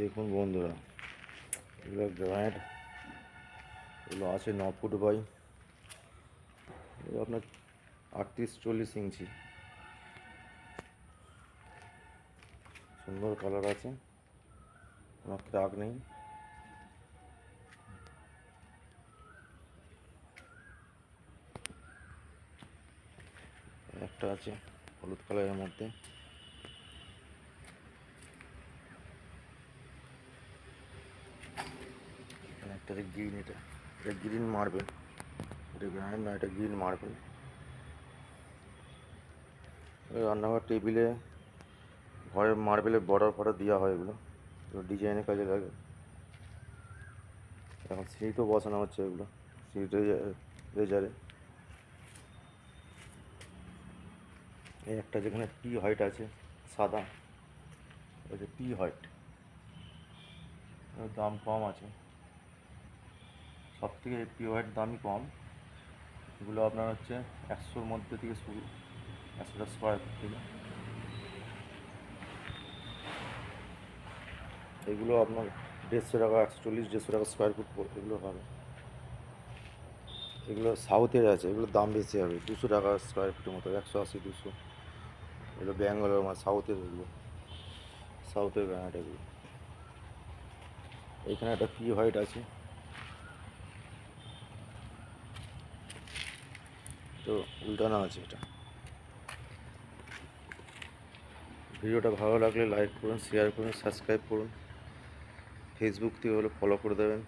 দেখুন বন্ধুরা, এগুলো গ্রানাইট, এগুলো আছে 9 ফুট বাই আপনার 38-40 ইঞ্চি। সুন্দর কালার আছে, কোনো ক্রাক নেই। একটা আছে হলুদ কালারের মধ্যে, একটা গ্রিন। এটা গ্রিন মার্বেল, এটা গ্রানাইট না, এটা গ্রিন মার্বেল। রান্নাঘর টেবিলে, ঘরের মার্বেলের বর্ডার ফর্ডার দেওয়া হয়, এগুলো ডিজাইনের কাজে লাগে। এখন সিঁড়িতেও বসানো হচ্ছে এগুলো, সিঁড়ি রেজারে। এই একটা যেখানে পি হোয়াইট আছে সাদা, ওই যে পি হোয়াইট, দাম কম আছে। সব থেকে পি হোয়াইট দামই কম। এগুলো আপনার হচ্ছে 100-র মধ্যে থেকে শুরু, 100টা স্কোয়ার ফুট থেকে। এগুলো আপনার 150 টাকা, 140-150 টাকা স্কোয়ার ফুট এগুলো হবে। এগুলো সাউথের আছে, এগুলোর দাম বেশি হবে, 200 টাকা স্কোয়ার ফুটের মতো, 180-200। এগুলো ব্যাঙ্গালোর, আমার সাউথের, এগুলো সাউথের গ্রানাইট এগুলো। এখানে একটা পি হোয়াইট আছে, তো উল্টানো আছে এটা। ভিডিওটা ভালো লাগলে লাইক করুন, শেয়ার করুন, সাবস্ক্রাইব করুন। ফেসবুক থেকে হলে ফলো করে দেবেন।